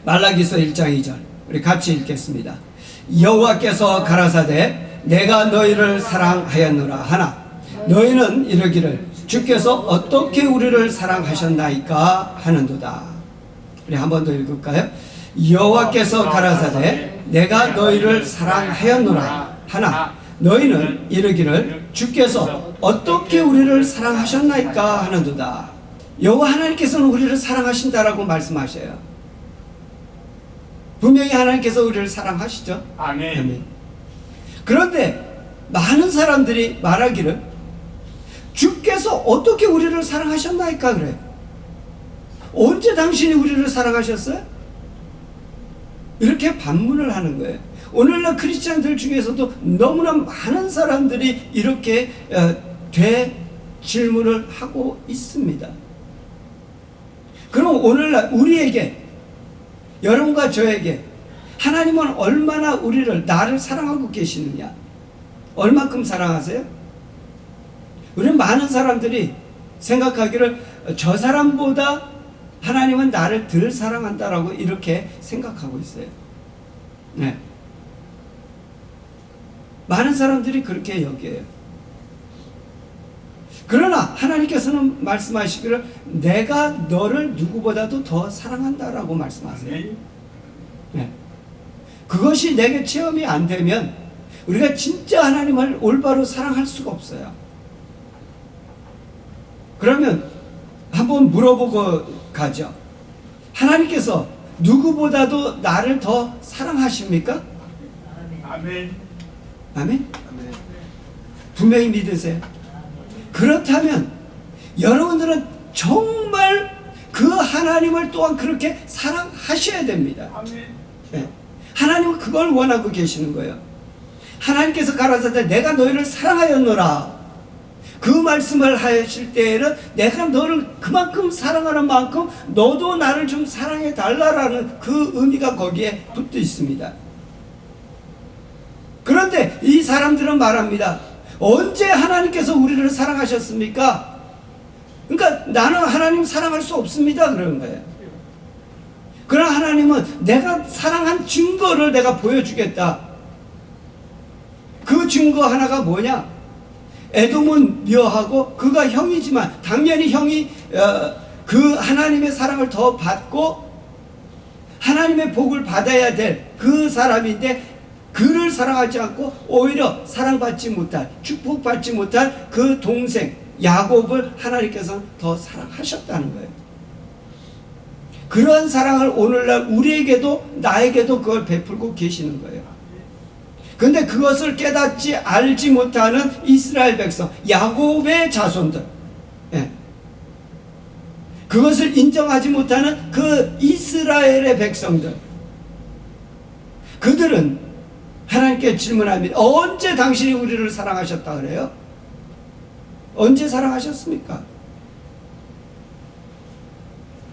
말라기서 1장 2절 우리 같이 읽겠습니다. 여호와께서 가라사대 내가 너희를 사랑하였노라 하나 너희는 이르기를 주께서 어떻게 우리를 사랑하셨나이까 하는도다. 우리 한 번 더 읽을까요? 여호와께서 가라사대 내가 너희를 사랑하였노라 하나 너희는 이르기를 주께서 어떻게 우리를 사랑하셨나이까 하는도다. 여호와 하나님께서는 우리를 사랑하신다라고 말씀하셔요. 분명히 하나님께서 우리를 사랑하시죠. 아멘. 아멘. 그런데 많은 사람들이 말하기를 주께서 어떻게 우리를 사랑하셨나이까 그래. 언제 당신이 우리를 사랑하셨어요? 이렇게 반문을 하는 거예요. 오늘날 크리스찬들 중에서도 너무나 많은 사람들이 이렇게 질문을 하고 있습니다. 그럼 오늘날 우리에게, 여러분과 저에게 하나님은 얼마나 나를 사랑하고 계시느냐? 얼마큼 사랑하세요? 우리는 많은 사람들이 생각하기를 저 사람보다 하나님은 나를 덜 사랑한다라고 이렇게 생각하고 있어요. 네. 많은 사람들이 그렇게 여겨요. 그러나 하나님께서는 말씀하시기를 내가 너를 누구보다도 더 사랑한다라고 말씀하세요. 네. 그것이 내게 체험이 안 되면 우리가 진짜 하나님을 올바로 사랑할 수가 없어요. 그러면 한번 물어보고 가죠. 하나님께서 누구보다도 나를 더 사랑하십니까? 아멘. 아멘? 분명히 믿으세요. 그렇다면 여러분들은 정말 그 하나님을 또한 그렇게 사랑하셔야 됩니다. 아멘. 네. 하나님은 그걸 원하고 계시는 거예요. 하나님께서 가라사대 내가 너희를 사랑하였노라. 그 말씀을 하실 때에는 내가 너를 그만큼 사랑하는 만큼 너도 나를 좀 사랑해 달라라는 그 의미가 거기에 붙어 있습니다. 그런데 이 사람들은 말합니다. 언제 하나님께서 우리를 사랑하셨습니까? 그러니까 나는 하나님 사랑할 수 없습니다 그러는 거예요. 그러나 하나님은 내가 사랑한 증거를 내가 보여주겠다. 그 증거 하나가 뭐냐? 에돔은 묘하고 그가 형이지만 당연히 형이 그 하나님의 사랑을 더 받고 하나님의 복을 받아야 될 그 사람인데 그를 사랑하지 않고 오히려 사랑받지 못할, 축복받지 못할 그 동생 야곱을 하나님께서는 더 사랑하셨다는 거예요. 그러한 사랑을 오늘날 우리에게도 나에게도 그걸 베풀고 계시는 거예요. 근데 그것을 깨닫지 알지 못하는 이스라엘 백성, 야곱의 자손들, 예. 그것을 인정하지 못하는 그 이스라엘의 백성들, 그들은 하나님께 질문합니다. 언제 당신이 우리를 사랑하셨다 그래요? 언제 사랑하셨습니까?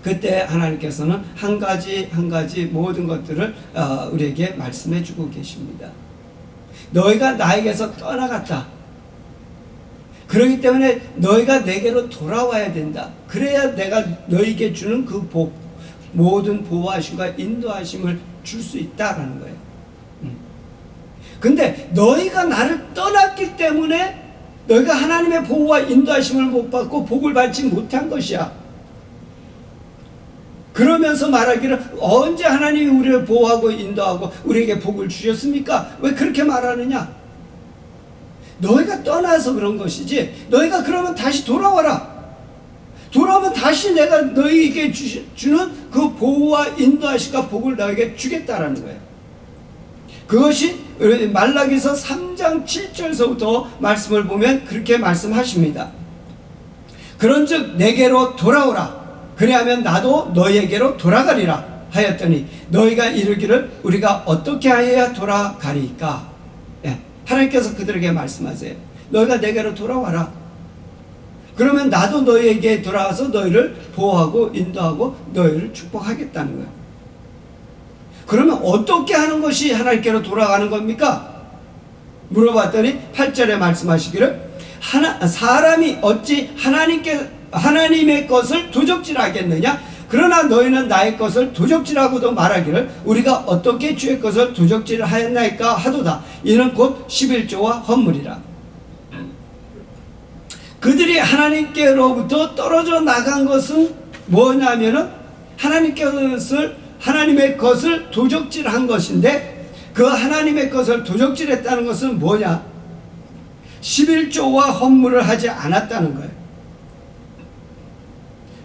그때 하나님께서는 한 가지 한 가지 모든 것들을 우리에게 말씀해 주고 계십니다. 너희가 나에게서 떠나갔다. 그렇기 때문에 너희가 내게로 돌아와야 된다. 그래야 내가 너희에게 주는 그 복, 모든 보호하심과 인도하심을 줄 수 있다라는 거예요. 근데 너희가 나를 떠났기 때문에 너희가 하나님의 보호와 인도하심을 못 받고 복을 받지 못한 것이야. 그러면서 말하기를 언제 하나님이 우리를 보호하고 인도하고 우리에게 복을 주셨습니까? 왜 그렇게 말하느냐? 너희가 떠나서 그런 것이지. 너희가 그러면 다시 돌아와라. 돌아오면 다시 내가 너희에게 주는 그 보호와 인도하심과 복을 너에게 주겠다라는 거예요. 그것이 말라기서 3장 7절서부터 말씀을 보면 그렇게 말씀하십니다. 그런즉 내게로 돌아오라. 그리하면 나도 너희에게로 돌아가리라 하였더니 너희가 이르기를 우리가 어떻게 하여야 돌아가리까? 예, 하나님께서 그들에게 말씀하세요. 너희가 내게로 돌아와라. 그러면 나도 너희에게 돌아와서 너희를 보호하고 인도하고 너희를 축복하겠다는 거예요. 그러면 어떻게 하는 것이 하나님께로 돌아가는 겁니까? 물어봤더니 8절에 말씀하시기를 사람이 어찌 하나님의 것을 도적질하겠느냐? 그러나 너희는 나의 것을 도적질하고도 말하기를 우리가 어떻게 주의 것을 도적질 하였나이까 하도다. 이는 곧 11조와 헌물이라. 그들이 하나님께로부터 떨어져 나간 것은 뭐냐면은 하나님의 것을 도적질한 것인데, 그 하나님의 것을 도적질했다는 것은 뭐냐? 11조와 헌물을 하지 않았다는 거예요.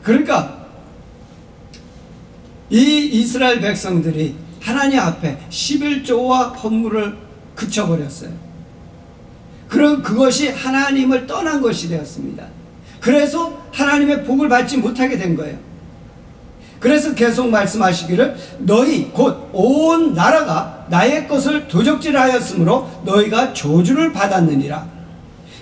그러니까 이 이스라엘 백성들이 하나님 앞에 11조와 헌물을 그쳐버렸어요. 그럼 그것이 하나님을 떠난 것이 되었습니다. 그래서 하나님의 복을 받지 못하게 된 거예요. 그래서 계속 말씀하시기를 너희 곧 온 나라가 나의 것을 도적질하였으므로 너희가 저주를 받았느니라.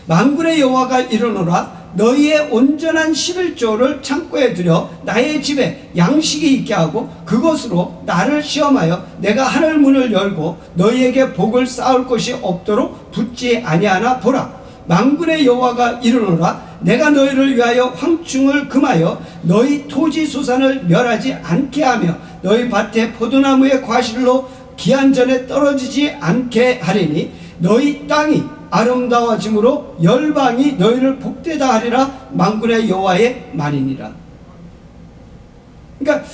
만군의 여호와가 이르노라. 너희의 온전한 11조를 창고에 들여 나의 집에 양식이 있게 하고 그것으로 나를 시험하여 내가 하늘 문을 열고 너희에게 복을 쌓을 것이 없도록 붙지 아니하나 보라. 만군의 여호와가 이르노라. 내가 너희를 위하여 황충을 금하여 너희 토지 소산을 멸하지 않게 하며 너희 밭에 포도나무의 과실로 기한전에 떨어지지 않게 하리니 너희 땅이 아름다워짐으로 열방이 너희를 복되다 하리라. 만군의 여호와의 말이니라. 그러니까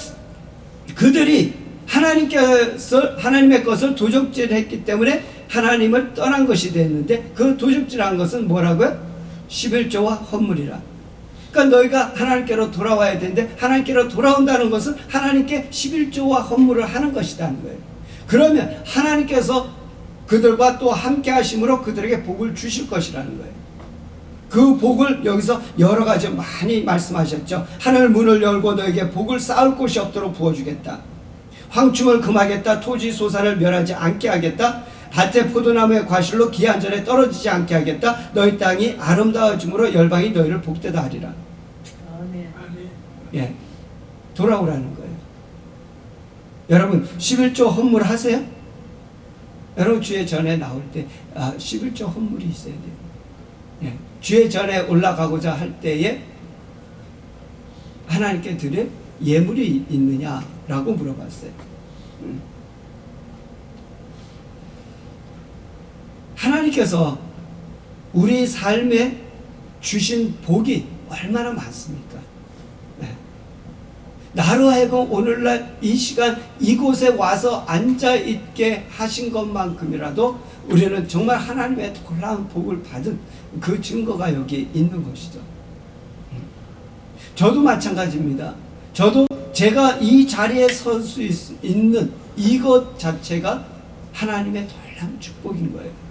그들이 하나님의 것을 도적질했기 때문에 하나님을 떠난 것이 됐는데, 그 도적질한 것은 뭐라고요? 11조와 헌물이라. 그러니까 너희가 하나님께로 돌아와야 되는데, 하나님께로 돌아온다는 것은 하나님께 11조와 헌물을 하는 것이라는 거예요. 그러면 하나님께서 그들과 또 함께 하심으로 그들에게 복을 주실 것이라는 거예요. 그 복을 여기서 여러 가지 많이 말씀하셨죠. 하늘 문을 열고 너에게 복을 쌓을 곳이 없도록 부어주겠다. 황충을 금하겠다. 토지 소산을 멸하지 않게 하겠다. 밭에 포도나무의 과실로 기한전에 떨어지지 않게 하겠다. 너희 땅이 아름다워짐으로 열방이 너희를 복되다 하리라. 아멘. 예, 돌아오라는 거예요. 여러분 11조 헌물 하세요? 여러분 주의 전에 나올 때 11조 헌물이 있어야 돼요. 예, 주의 전에 올라가고자 할 때에 하나님께 드릴 예물이 있느냐라고 물어봤어요. 하나님께서 우리 삶에 주신 복이 얼마나 많습니까? 네. 나로 하여금 오늘날 이 시간 이곳에 와서 앉아있게 하신 것만큼이라도 우리는 정말 하나님의 놀라운 복을 받은 그 증거가 여기 있는 것이죠. 저도 마찬가지입니다. 저도 제가 이 자리에 설 수 있는 이것 자체가 하나님의 놀라운 축복인 거예요.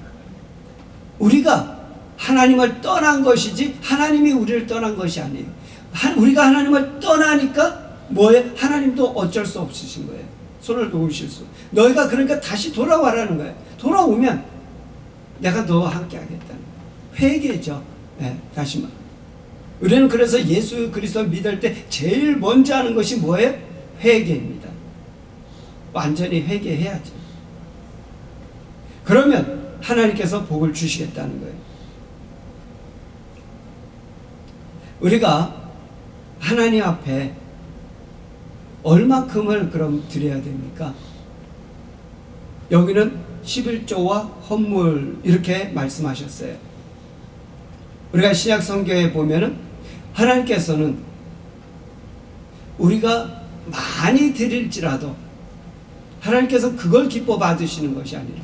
우리가 하나님을 떠난 것이지 하나님이 우리를 떠난 것이 아니에요. 우리가 하나님을 떠나니까 뭐예요? 하나님도 어쩔 수 없으신 거예요. 손을 놓으실 수. 너희가 그러니까 다시 돌아와라는 거예요. 돌아오면 내가 너와 함께 하겠다는 거예요. 회개죠. 네, 다시 말. 우리는 그래서 예수 그리스도 믿을 때 제일 먼저 하는 것이 뭐예요? 회개입니다. 완전히 회개해야죠. 그러면 하나님께서 복을 주시겠다는 거예요. 우리가 하나님 앞에 얼마큼을 그럼 드려야 됩니까? 여기는 11조와 헌물 이렇게 말씀하셨어요. 우리가 신약 성경에 보면은 하나님께서는 우리가 많이 드릴지라도 하나님께서 그걸 기뻐 받으시는 것이 아니라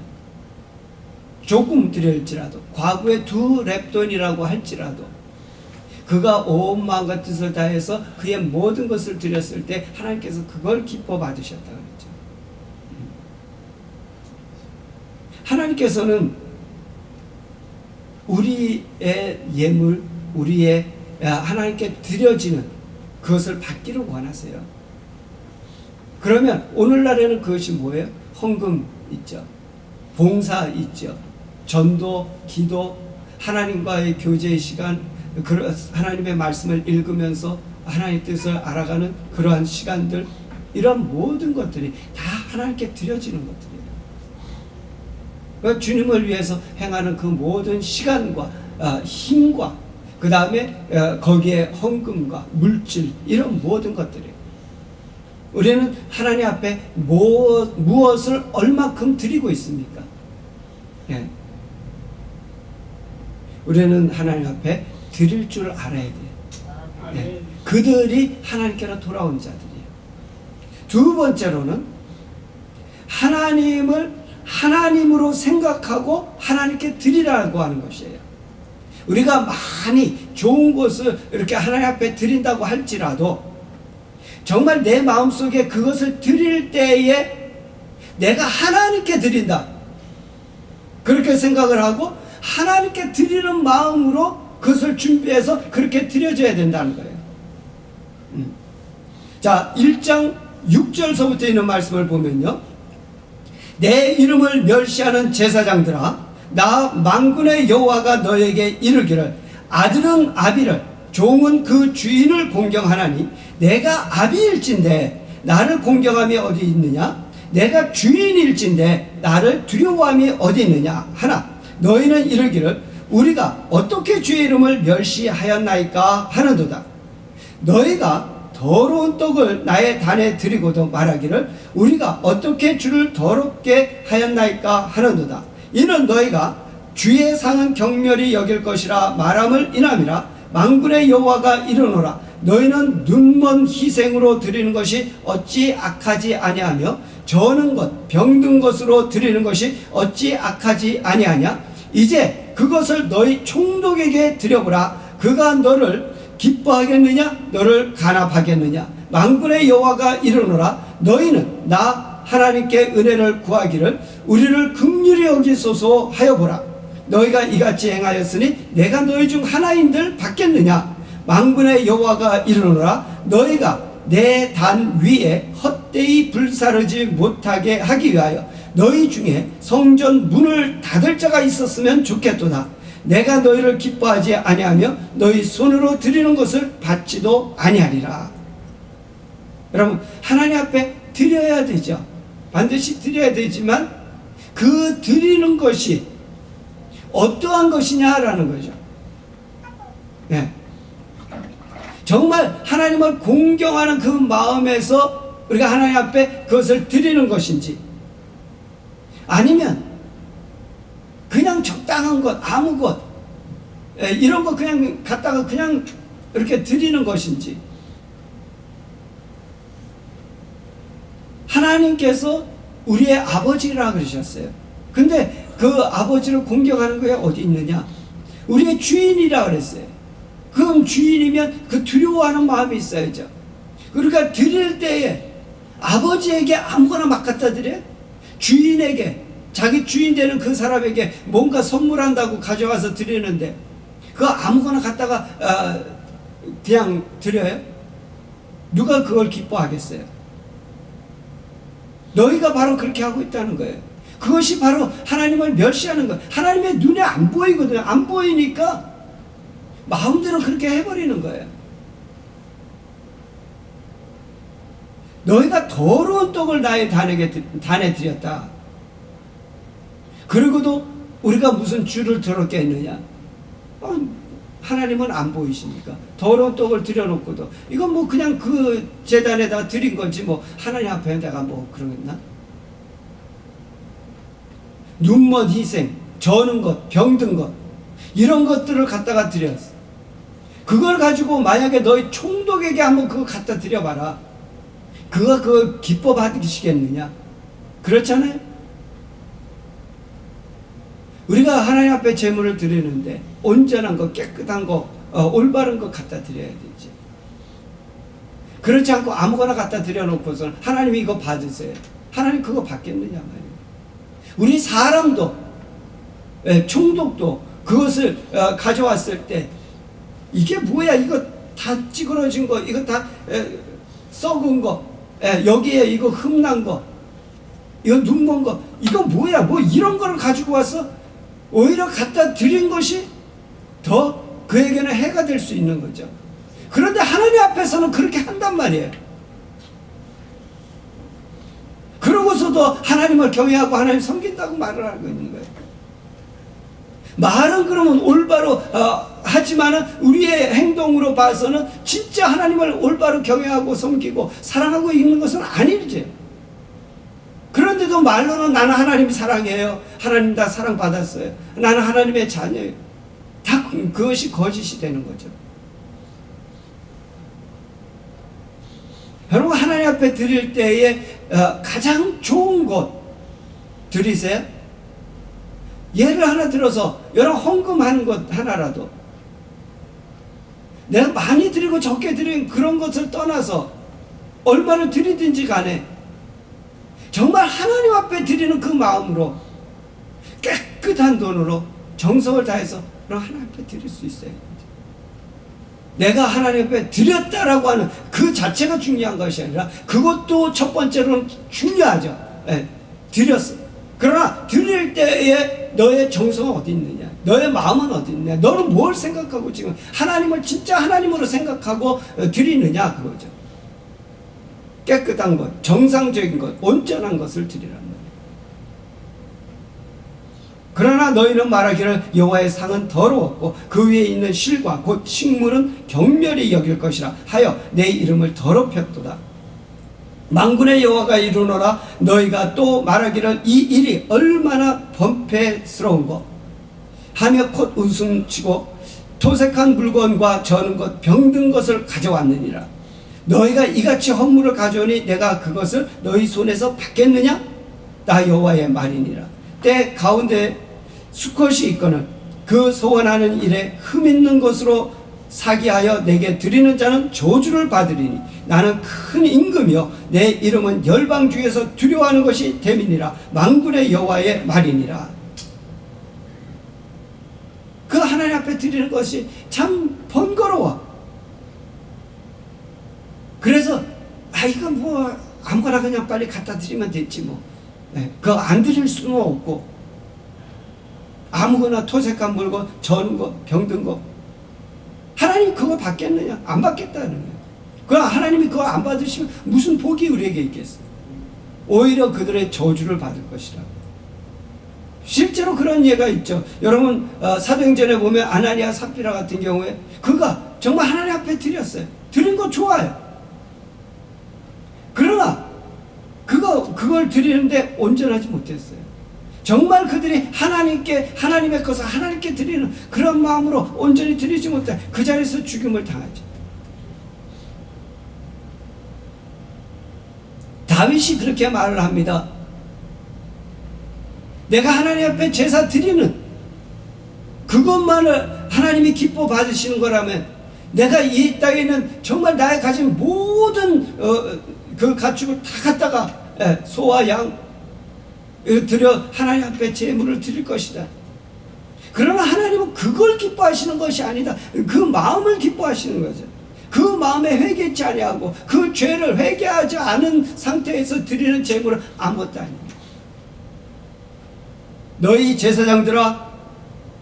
조금 드릴지라도, 과거에 2렙돈이라고 할지라도 그가 온 마음과 뜻을 다해서 그의 모든 것을 드렸을 때 하나님께서 그걸 기뻐 받으셨다고 그랬죠. 하나님께서는 우리의 예물, 우리의 하나님께 드려지는 그것을 받기를 원하세요. 그러면 오늘날에는 그것이 뭐예요? 헌금 있죠. 봉사 있죠. 전도, 기도, 하나님과의 교제의 시간, 하나님의 말씀을 읽으면서 하나님의 뜻을 알아가는 그러한 시간들, 이런 모든 것들이 다 하나님께 드려지는 것들이에요. 그러니까 주님을 위해서 행하는 그 모든 시간과 힘과 그 다음에 거기에 헌금과 물질, 이런 모든 것들이에요. 우리는 하나님 앞에 무엇을 얼마큼 드리고 있습니까? 예. 우리는 하나님 앞에 드릴 줄 알아야 돼요. 예. 그들이 하나님께로 돌아온 자들이에요. 두 번째로는 하나님을 하나님으로 생각하고 하나님께 드리라고 하는 것이에요. 우리가 많이 좋은 것을 이렇게 하나님 앞에 드린다고 할지라도 정말 내 마음속에 그것을 드릴 때에 내가 하나님께 드린다, 그렇게 생각을 하고 하나님께 드리는 마음으로 그것을 준비해서 그렇게 드려줘야 된다는 거예요. 자, 1장 6절서부터 있는 말씀을 보면요, 내 이름을 멸시하는 제사장들아, 나 만군의 여호와가 너에게 이르기를 아들은 아비를 종은 그 주인을 공경하나니 내가 아비일진데 나를 공경함이 어디 있느냐? 내가 주인일진데 나를 두려워함이 어디 있느냐 하나, 너희는 이르기를 우리가 어떻게 주의 이름을 멸시하였나이까 하는도다. 너희가 더러운 떡을 나의 단에 드리고도 말하기를 우리가 어떻게 주를 더럽게 하였나이까 하는도다. 이는 너희가 주의 상은 경멸히 여길 것이라 말함을 인함이라. 만군의 여호와가 이르노라. 너희는 눈먼 희생으로 드리는 것이 어찌 악하지 아니하며 저는 것 병든 것으로 드리는 것이 어찌 악하지 아니하냐. 이제 그것을 너희 총독에게 드려보라. 그가 너를 기뻐하겠느냐 너를 간합하겠느냐. 만군의 여호와가 이르노라. 너희는 나 하나님께 은혜를 구하기를 우리를 긍휼히 여기소서 하여 보라. 너희가 이같이 행하였으니 내가 너희 중 하나인들 받겠느냐. 만군의 여호와가 이르노라. 너희가 내 단 위에 헛되이 불사르지 못하게 하기 위하여 너희 중에 성전 문을 닫을 자가 있었으면 좋겠도다. 내가 너희를 기뻐하지 아니하며 너희 손으로 드리는 것을 받지도 아니하리라. 여러분, 하나님 앞에 드려야 되죠. 반드시 드려야 되지만 그 드리는 것이 어떠한 것이냐라는 거죠. 네. 정말 하나님을 공경하는 그 마음에서 우리가 하나님 앞에 그것을 드리는 것인지, 아니면 그냥 적당한 것, 아무 것, 이런 거 그냥 갖다가 그냥 이렇게 드리는 것인지. 하나님께서 우리의 아버지라 그러셨어요. 근데 그 아버지를 공경하는 거에 어디 있느냐? 우리의 주인이라 그랬어요. 그럼 주인이면 그 두려워하는 마음이 있어야죠. 그러니까 드릴 때에 아버지에게 아무거나 막 갖다 드려? 주인에게, 자기 주인 되는 그 사람에게 뭔가 선물한다고 가져와서 드리는데 그거 아무거나 갖다가 그냥 드려요? 누가 그걸 기뻐하겠어요? 너희가 바로 그렇게 하고 있다는 거예요. 그것이 바로 하나님을 멸시하는 거예요. 하나님의 눈에 안 보이거든요. 안 보이니까 마음대로 그렇게 해버리는 거예요. 너희가 더러운 떡을 나의 단에 드렸다. 그리고도 우리가 무슨 주를 더럽게 했느냐? 하나님은 안 보이시니까 더러운 떡을 드려놓고도 이건 뭐 그냥 그 제단에다 드린 거지 뭐 하나님 앞에 내가 뭐 그러겠나? 눈먼 희생, 저는 것, 병든 것, 이런 것들을 갖다가 드렸어. 그걸 가지고 만약에 너희 총독에게 한번 그거 갖다 드려봐라. 그거 기뻐 받으시겠느냐? 그렇잖아요? 우리가 하나님 앞에 제물을 드리는데 온전한 거, 깨끗한 거, 올바른 거 갖다 드려야 되지. 그렇지 않고 아무거나 갖다 드려놓고서는 하나님이 이거 받으세요. 하나님 그거 받겠느냐 말이에요. 우리 사람도, 총독도 그것을 가져왔을 때 이게 뭐야? 이거 다 찌그러진 거, 이거 다 썩은 거, 여기에 이거 흠난 거, 이거 눈먼 거, 이거 뭐야? 뭐 이런 거를 가지고 와서 오히려 갖다 드린 것이 더 그에게는 해가 될 수 있는 거죠. 그런데 하나님 앞에서는 그렇게 한단 말이에요. 그러고서도 하나님을 경외하고 하나님 섬긴다고 말을 하고 있는 거예요. 말은 그러면 올바로 하지만은 우리의 행동으로 봐서는 진짜 하나님을 올바로 경외하고 섬기고 사랑하고 있는 것은 아니지. 그런데도 말로는 나는 하나님 사랑해요. 하나님 다 사랑받았어요. 나는 하나님의 자녀예요. 다 그것이 거짓이 되는 거죠. 여러분, 하나님 앞에 드릴 때에 가장 좋은 것 드리세요. 예를 하나 들어서 여러분 헌금하는 것 하나라도 내가 많이 드리고 적게 드린 그런 것을 떠나서 얼마를 드리든지 간에 정말 하나님 앞에 드리는 그 마음으로 깨끗한 돈으로 정성을 다해서 하나님 앞에 드릴 수 있어요. 내가 하나님 앞에 드렸다라고 하는 그 자체가 중요한 것이 아니라 그것도 첫 번째로는 중요하죠. 드렸어. 그러나 드릴 때에 너의 정성은 어디 있느냐, 너의 마음은 어디 있느냐, 너는 뭘 생각하고 지금 하나님을 진짜 하나님으로 생각하고 드리느냐, 그거죠. 깨끗한 것, 정상적인 것, 온전한 것을 드리라는 거예요. 그러나 너희는 말하기를 여호와의 상은 더러웠고 그 위에 있는 실과 곧 식물은 경멸히 여길 것이라 하여 내 이름을 더럽혔도다. 만군의 여호와가 이르노라. 너희가 또 말하기를 이 일이 얼마나 범패스러운고 하며 곧 웃음치고 토색한 물건과 저는 것 병든 것을 가져왔느니라. 너희가 이같이 헌물을 가져오니 내가 그것을 너희 손에서 받겠느냐? 나 여호와의 말이니라. 때 가운데 수컷이 있거늘 그 소원하는 일에 흠 있는 것으로 사기하여 내게 드리는 자는 저주를 받으리니 나는 큰 임금이요 내 이름은 열방 중에서 두려워하는 것이 됨이니라. 만군의 여호와의 말이니라. 그 하나님 앞에 드리는 것이 참 번거로워. 그래서 이건 뭐 아무거나 그냥 빨리 갖다 드리면 됐지 뭐. 그거 안 드릴 수는 없고 아무거나 토색한 물건, 저는 거, 병든 거 하나님 그거 받겠느냐? 안 받겠다는 거예요. 그럼 하나님이 그거 안 받으시면 무슨 복이 우리에게 있겠어요? 오히려 그들의 저주를 받을 것이라. 실제로 그런 예가 있죠. 여러분 사도행전에 보면 아나니아 삽비라 같은 경우에 그가 정말 하나님 앞에 드렸어요. 드린 거 좋아요. 그러나 그걸 드리는데 온전하지 못했어요. 정말 그들이 하나님께 하나님의 것을 하나님께 드리는 그런 마음으로 온전히 드리지 못해 그 자리에서 죽임을 당하죠. 다윗이 그렇게 말을 합니다. 내가 하나님 앞에 제사 드리는 그것만을 하나님이 기뻐 받으시는 거라면 내가 이 땅에는 정말 나의 가진 모든 그 가축을 다 갖다가 소와 양 드려 하나님 앞에 제물을 드릴 것이다. 그러나 하나님은 그걸 기뻐하시는 것이 아니다. 그 마음을 기뻐하시는 거죠. 그 마음에 회개치 아니하고 그 죄를 회개하지 않은 상태에서 드리는 제물은 아무것도 아닙니다. 너희 제사장들아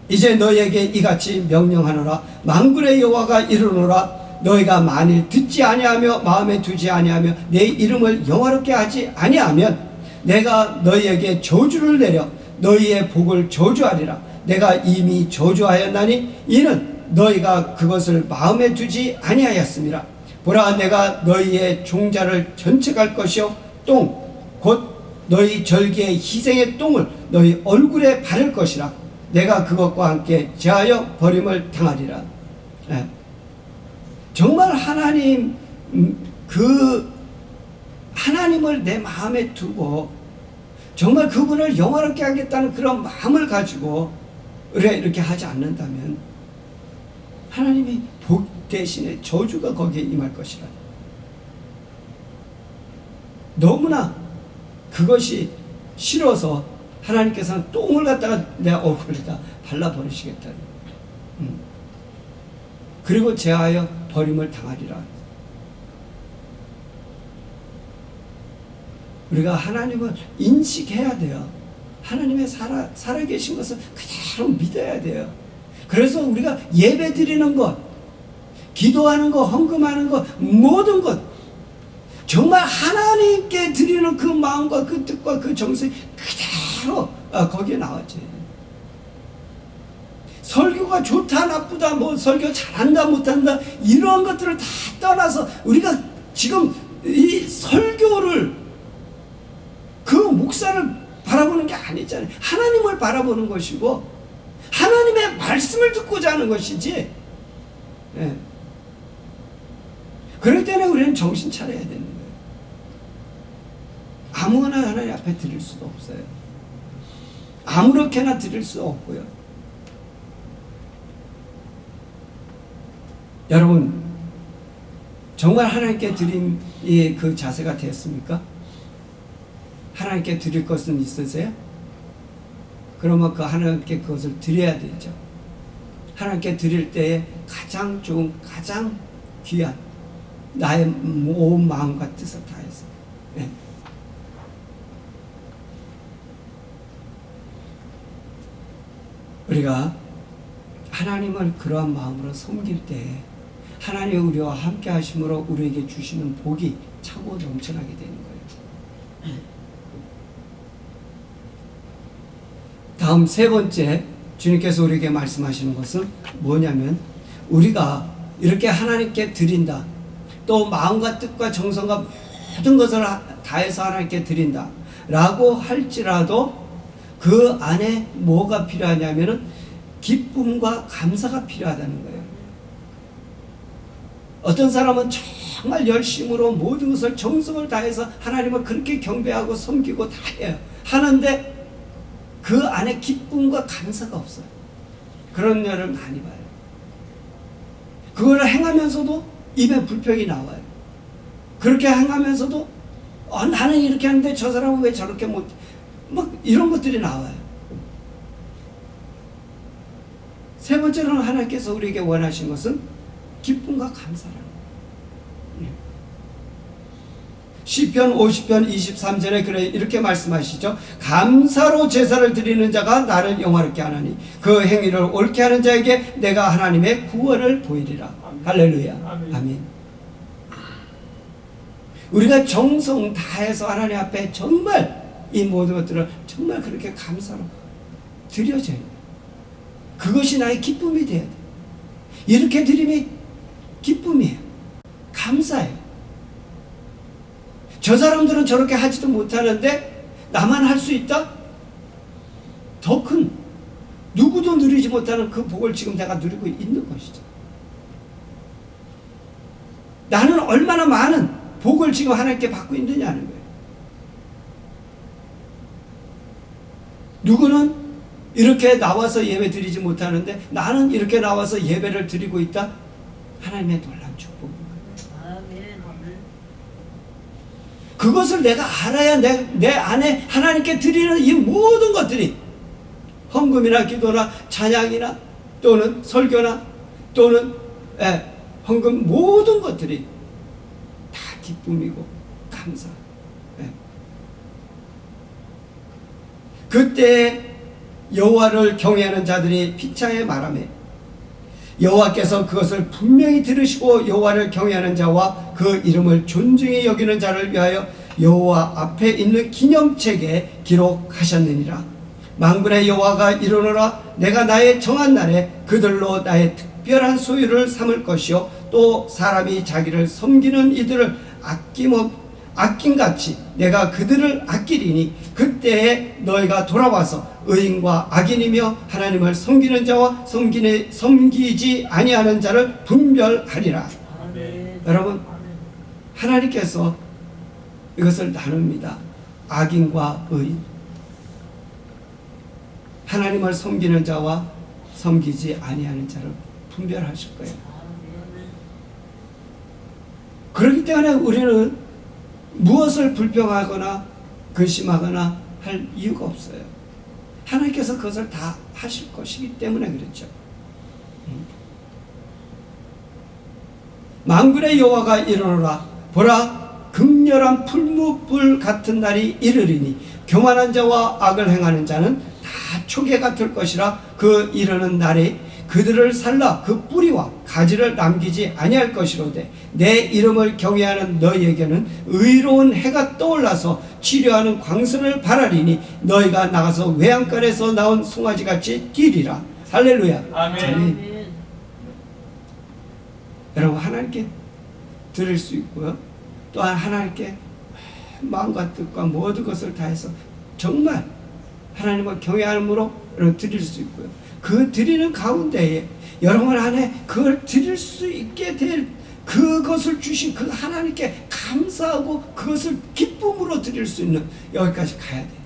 이제 너희에게 이같이 명령하노라. 만군의 여호와가 이르노라. 너희가 만일 듣지 아니하며 마음에 두지 아니하며 내 이름을 영화롭게 하지 아니하면 내가 너희에게 저주를 내려 너희의 복을 저주하리라. 내가 이미 저주하였나니 이는 너희가 그것을 마음에 두지 아니하였음이라. 보라 내가 너희의 종자를 전책할 것이요 똥 곧 너희 절기의 희생의 똥을 너희 얼굴에 바를 것이라. 내가 그것과 함께 제하여 버림을 당하리라. 정말 하나님 하나님을 내 마음에 두고 정말 그분을 영화롭게 하겠다는 그런 마음을 가지고 우리가 이렇게 하지 않는다면 하나님이 복 대신에 저주가 거기에 임할 것이라. 너무나 그것이 싫어서 하나님께서는 똥을 갖다가 내 얼굴에다 발라버리시겠다는 그리고 제하여 버림을 당하리라. 우리가 하나님을 인식해야 돼요. 하나님의 살아계신 것을 그대로 믿어야 돼요. 그래서 우리가 예배 드리는 것, 기도하는 것, 헌금하는 것, 모든 것 정말 하나님께 드리는 그 마음과 그 뜻과 그 정성이 그대로 거기에 나왔지. 설교가 좋다 나쁘다 뭐 설교 잘한다 못한다 이러한 것들을 다 떠나서 우리가 지금 이 설교를 그 목사를 바라보는 게 아니잖아요. 하나님을 바라보는 것이고 하나님의 말씀을 듣고자 하는 것이지. 예. 그럴 때는 우리는 정신 차려야 되는 거예요. 아무거나 하나님 앞에 드릴 수도 없어요. 아무렇게나 드릴 수 없고요. 여러분 정말 하나님께 드린 그 자세가 됐습니까? 하나님께 드릴 것은 있으세요? 그러면 그 하나님께 그것을 드려야 되죠. 하나님께 드릴 때에 가장 좋은 가장 귀한 나의 온 마음과 뜻을 다해서. 네. 우리가 하나님을 그러한 마음으로 섬길 때 하나님의 우리와 함께 하심으로 우리에게 주시는 복이 차고 넘쳐나게 되는 거예요. 다음 세 번째 주님께서 우리에게 말씀하시는 것은 뭐냐면 우리가 이렇게 하나님께 드린다. 또 마음과 뜻과 정성과 모든 것을 다해서 하나님께 드린다. 라고 할지라도 그 안에 뭐가 필요하냐면은 기쁨과 감사가 필요하다는 거예요. 어떤 사람은 정말 열심으로 모든 것을 정성을 다해서 하나님을 그렇게 경배하고 섬기고 다 해요. 하는데 그 안에 기쁨과 감사가 없어요. 그런 일을 많이 봐요. 그걸 행하면서도 입에 불평이 나와요. 그렇게 행하면서도 나는 이렇게 하는데 저 사람은 왜 저렇게 못, 뭐 이런 것들이 나와요. 세 번째로는 하나님께서 우리에게 원하신 것은 기쁨과 감사라는 거예요. 시편 50편 23절에 그래 이렇게 말씀하시죠. 감사로 제사를 드리는 자가 나를 영화롭게 하나니 그 행위를 옳게 하는 자에게 내가 하나님의 구원을 보이리라. 아멘. 할렐루야. 아멘. 아멘. 우리가 정성 다해서 하나님 앞에 정말 이 모든 것들을 정말 그렇게 감사로 드려져야 돼요. 그것이 나의 기쁨이 돼야 돼요. 이렇게 드림이 기쁨이에요. 감사해요. 저 사람들은 저렇게 하지도 못하는데 나만 할 수 있다? 더 큰 누구도 누리지 못하는 그 복을 지금 내가 누리고 있는 것이죠. 나는 얼마나 많은 복을 지금 하나님께 받고 있느냐는 거예요. 누구는 이렇게 나와서 예배 드리지 못하는데 나는 이렇게 나와서 예배를 드리고 있다? 하나님의 놀라운 축복입니다. 그것을 내가 알아야 내 안에 하나님께 드리는 이 모든 것들이 헌금이나 기도나 찬양이나 또는 설교나 또는 헌금 모든 것들이 다 기쁨이고 감사. 그때 여호와를 경외하는 자들이 피차에 말하며 여호와께서 그것을 분명히 들으시고 여호와를 경외하는 자와 그 이름을 존중히 여기는 자를 위하여 여호와 앞에 있는 기념책에 기록하셨느니라. 만군의 여호와가 이르노라. 내가 나의 정한 날에 그들로 나의 특별한 소유를 삼을 것이요 또 사람이 자기를 섬기는 이들을 아낌같이 내가 그들을 아끼리니 그때에 너희가 돌아와서 의인과 악인이며 하나님을 섬기는 자와 섬기지 아니하는 자를 분별하리라. 아멘. 여러분 하나님께서 이것을 나눕니다. 악인과 의인, 하나님을 섬기는 자와 섬기지 아니하는 자를 분별하실 거예요. 그렇기 때문에 우리는 무엇을 불평하거나 근심하거나 할 이유가 없어요. 하나님께서 그것을 다 하실 것이기 때문에 그렇죠. 만군의 여호와가 이르노라. 보라, 극렬한 풀무불 같은 날이 이르리니 교만한 자와 악을 행하는 자는 다 초계 같을 것이라. 그 이르는 날에 그들을 살라 그 뿌리와 가지를 남기지 아니할 것이로되 내 이름을 경외하는 너희에게는 의로운 해가 떠올라서 치료하는 광선을 발하리니 너희가 나가서 외양간에서 나온 송아지같이 뛰리라. 할렐루야. 아멘. 여러분 하나님께 드릴 수 있고요. 또한 하나님께 마음과 뜻과 모든 것을 다해서 정말 하나님을 경외함으로 드릴 수 있고요. 그 드리는 가운데에 여러분 안에 그걸 드릴 수 있게 될 그것을 주신 그 하나님께 감사하고 그것을 기쁨으로 드릴 수 있는 여기까지 가야 돼요.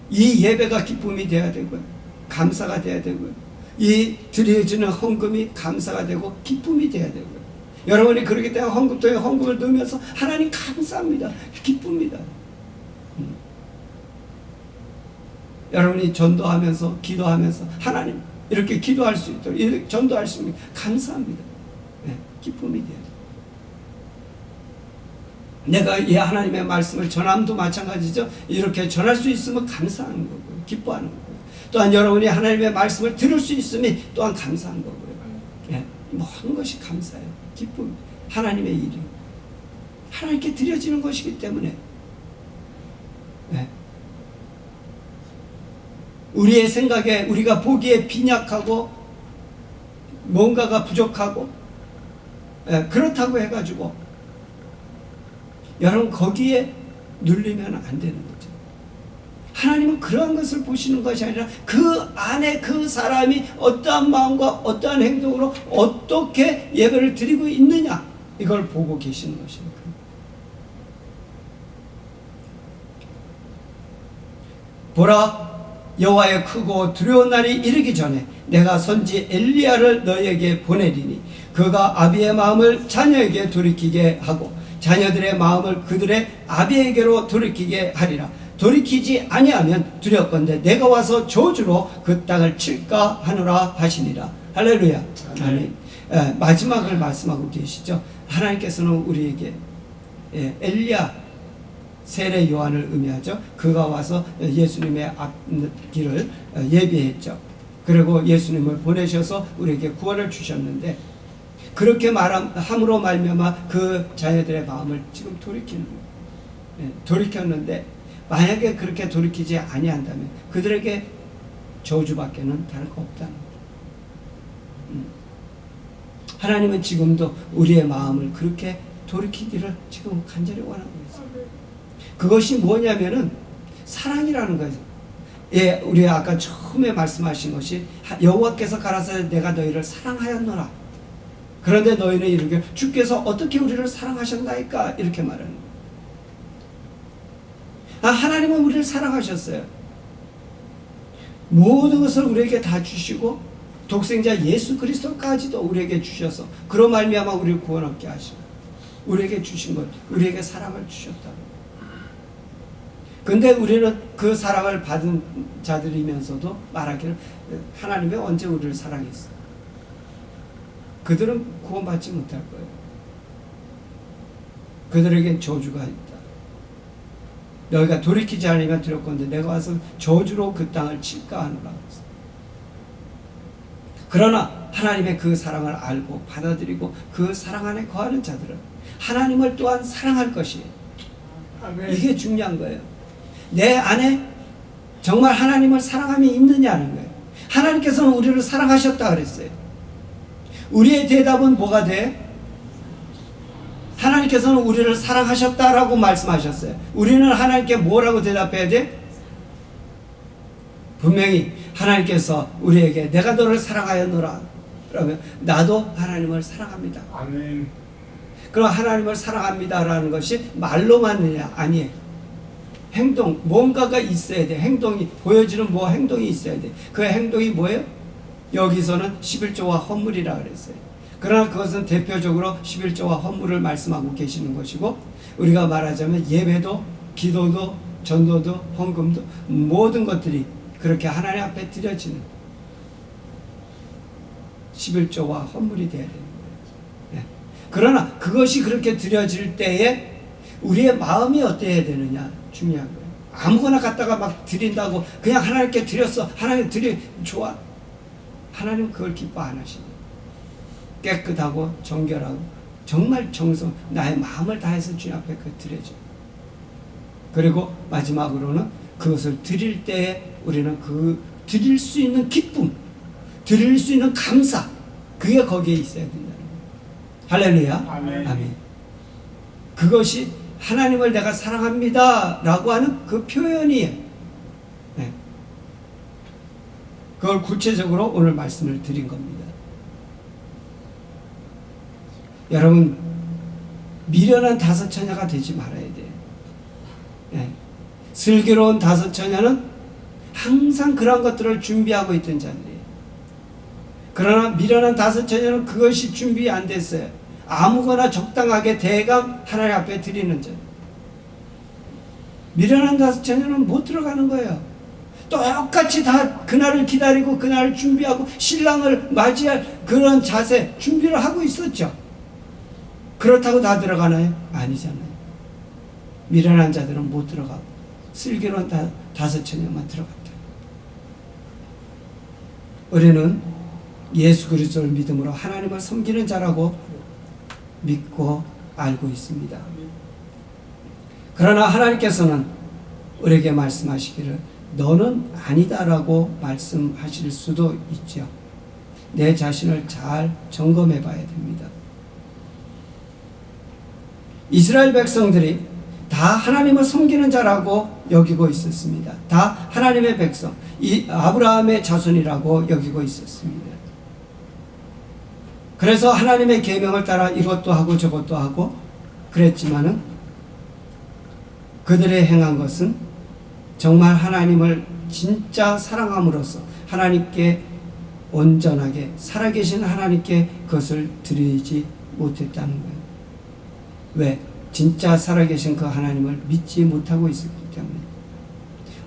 이 예배가 기쁨이 돼야 되고요. 감사가 돼야 되고요. 이 드려지는 헌금이 감사가 되고 기쁨이 돼야 되고요. 여러분이 그렇기 때문에 헌금통에 헌금을 넣으면서 하나님 감사합니다. 기쁩니다. 여러분이 전도하면서 기도하면서 하나님 이렇게 기도할 수 있도록 이렇게 전도할 수 있는 감사합니다. 네, 기쁨이 돼요. 내가 이 하나님의 말씀을 전함도 마찬가지죠. 이렇게 전할 수 있으면 감사하는 거고요. 기뻐하는 거고요. 또한 여러분이 하나님의 말씀을 들을 수 있음이 또한 감사한 거고요. 네, 모든 것이 감사해요. 기쁨. 하나님의 일이 하나님께 드려지는 것이기 때문에 네. 우리의 생각에 우리가 보기에 빈약하고 뭔가가 부족하고 그렇다고 해가지고 여러분 거기에 눌리면 안 되는 거죠. 하나님은 그러한 것을 보시는 것이 아니라 그 안에 그 사람이 어떠한 마음과 어떠한 행동으로 어떻게 예배를 드리고 있느냐 이걸 보고 계시는 것입니다. 보라 여호와의 크고 두려운 날이 이르기 전에 내가 선지 엘리야를 너희에게 보내리니 그가 아비의 마음을 자녀에게 돌이키게 하고 자녀들의 마음을 그들의 아비에게로 돌이키게 하리라. 돌이키지 아니하면 두렵건대 내가 와서 저주로 그 땅을 칠까 하노라 하시니라. 할렐루야. 아멘. 마지막을 말씀하고 계시죠. 하나님께서는 우리에게 엘리야 세례 요한을 의미하죠. 그가 와서 예수님의 앞길을 예비했죠. 그리고 예수님을 보내셔서 우리에게 구원을 주셨는데 그렇게 말함으로 말미암아 그 자녀들의 마음을 지금 돌이키는 거예요. 돌이켰는데 만약에 그렇게 돌이키지 아니한다면 그들에게 저주밖에는 다를 거 없다는 거예요. 하나님은 지금도 우리의 마음을 그렇게 돌이키기를 지금 간절히 원하고 있어요. 그것이 뭐냐면은 사랑이라는 거예요. 예, 우리 아까 처음에 말씀하신 것이 여호와께서 가라사대 내가 너희를 사랑하였노라. 그런데 너희는 이렇게 주께서 어떻게 우리를 사랑하셨나이까 이렇게 말하는 거예요. 하나님은 우리를 사랑하셨어요. 모든 것을 우리에게 다 주시고 독생자 예수 그리스도까지도 우리에게 주셔서 그로 말미암아 우리를 구원 얻게 하시고 우리에게 주신 것, 우리에게 사랑을 주셨다. 근데 우리는 그 사랑을 받은 자들이면서도 말하기를 하나님이 언제 우리를 사랑했어? 그들은 구원받지 못할 거예요. 그들에겐 저주가 있다. 너희가 돌이키지 않으면 두렵건대 내가 와서 저주로 그 땅을 칠까 하노라. 그러나 하나님의 그 사랑을 알고 받아들이고 그 사랑 안에 거하는 자들은 하나님을 또한 사랑할 것이에요. 아멘. 이게 중요한 거예요. 내 안에 정말 하나님을 사랑함이 있느냐는 거예요. 하나님께서는 우리를 사랑하셨다 그랬어요. 우리의 대답은 뭐가 돼? 하나님께서는 우리를 사랑하셨다라고 말씀하셨어요. 우리는 하나님께 뭐라고 대답해야 돼? 분명히 하나님께서 우리에게 내가 너를 사랑하였노라 그러면 나도 하나님을 사랑합니다. 아멘. 그럼 하나님을 사랑합니다라는 것이 말로만이냐? 아니에요. 행동, 뭔가가 있어야 돼. 행동이 보여지는 행동이 있어야 돼. 그 행동이 뭐예요? 여기서는 11조와 헌물이라 그랬어요. 그러나 그것은 대표적으로 11조와 헌물을 말씀하고 계시는 것이고 우리가 말하자면 예배도 기도도 전도도 헌금도 모든 것들이 그렇게 하나님 앞에 드려지는 11조와 헌물이 되어야 되는 거예요. 그러나 그것이 그렇게 드려질 때에 우리의 마음이 어때야 되느냐 중요한 거예요. 아무거나 갖다가 막 드린다고 그냥 하나님께 드렸어. 하나님 좋아. 하나님 그걸 기뻐 안 하시네. 깨끗하고 정결하고 정말 나의 마음을 다해서 주님 앞에 드려줘. 그리고 마지막으로는 그것을 드릴 때에 우리는 그 드릴 수 있는 기쁨, 드릴 수 있는 감사, 그게 거기에 있어야 된다는 거예요. 할렐루야. 아멘. 아멘. 그것이 하나님을 내가 사랑합니다 라고 하는 그 표현이에요. 네. 그걸 구체적으로 오늘 말씀을 드린 겁니다. 여러분, 미련한 다섯 처녀가 되지 말아야 돼요. 네. 슬기로운 다섯 처녀는 항상 그런 것들을 준비하고 있던 자들이에요. 그러나 미련한 다섯 처녀는 그것이 준비 안 됐어요. 아무거나 적당하게 대강 하나님 앞에 드리는 자. 미련한 다섯 처녀는 못 들어가는 거예요. 똑같이 다 그날을 기다리고 그날을 준비하고 신랑을 맞이할 그런 자세 준비를 하고 있었죠. 그렇다고 다 들어가나요? 아니잖아요. 미련한 자들은 못 들어가고 슬기로운 다섯 처녀만 들어갔다. 우리는 예수 그리스도를 믿음으로 하나님을 섬기는 자라고 믿고 알고 있습니다. 그러나 하나님께서는 우리에게 말씀하시기를 너는 아니다라고 말씀하실 수도 있죠. 내 자신을 잘 점검해 봐야 됩니다. 이스라엘 백성들이 다 하나님을 섬기는 자라고 여기고 있었습니다. 다 하나님의 백성, 이 아브라함의 자손이라고 여기고 있었습니다. 그래서 하나님의 계명을 따라 이것도 하고 저것도 하고 그랬지만은 그들의 행한 것은 정말 하나님을 진짜 사랑함으로써 하나님께 온전하게 살아계신 하나님께 그것을 드리지 못했다는 거예요. 왜? 진짜 살아계신 그 하나님을 믿지 못하고 있었기 때문에.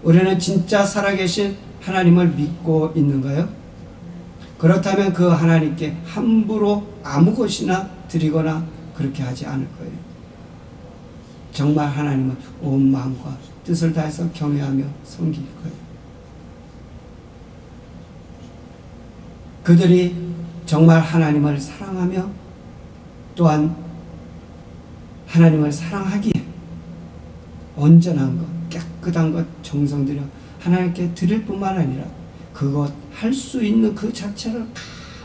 우리는 진짜 살아계신 하나님을 믿고 있는가요? 그렇다면 그 하나님께 함부로 아무 것이나 드리거나 그렇게 하지 않을 거예요. 정말 하나님은 온 마음과 뜻을 다해서 경외하며 섬길 거예요. 그들이 정말 하나님을 사랑하며 또한 하나님을 사랑하기에 온전한 것, 깨끗한 것, 정성 들여 하나님께 드릴 뿐만 아니라 그것 할 수 있는 그 자체를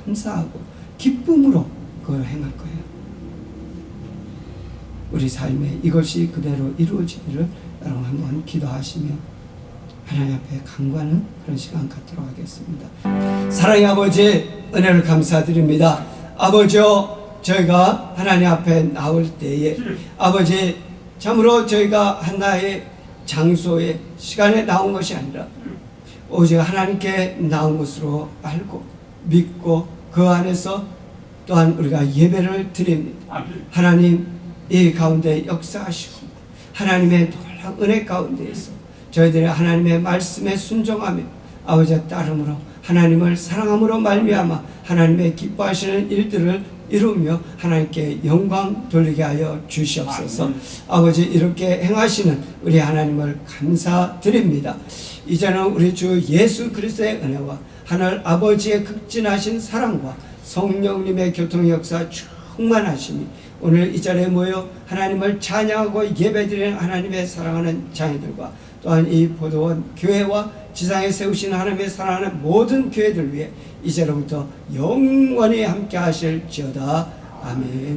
감사하고 기쁨으로 그걸 행할 거예요. 우리 삶에 이것이 그대로 이루어지기를 여러분 한번 기도하시며 하나님 앞에 간구하는 그런 시간 갖도록 하겠습니다. 사랑의 아버지, 은혜를 감사드립니다. 아버지요, 저희가 하나님 앞에 나올 때에 아버지 참으로 저희가 하나의 장소에 시간에 나온 것이 아니라 오직 하나님께 나온 것으로 알고 믿고 그 안에서 또한 우리가 예배를 드립니다. 하나님 이 가운데 역사하시고 하나님의 놀라운 은혜 가운데에서 저희들이 하나님의 말씀에 순종하며 아버지의 따름으로 하나님을 사랑함으로 말미암아 하나님의 기뻐하시는 일들을 이루며 하나님께 영광 돌리게 하여 주시옵소서. 아버지 이렇게 행하시는 우리 하나님을 감사드립니다. 이제는 우리 주 예수 그리스도의 은혜와 하늘 아버지의 극진하신 사랑과 성령님의 교통 역사 충만하심이 오늘 이 자리에 모여 하나님을 찬양하고 예배드리는 하나님의 사랑하는 자녀들과 또한 이 보도원 교회와 지상에 세우신 하나님의 사랑하는 모든 교회들 위해 이제로부터 영원히 함께 하실지어다. 아멘.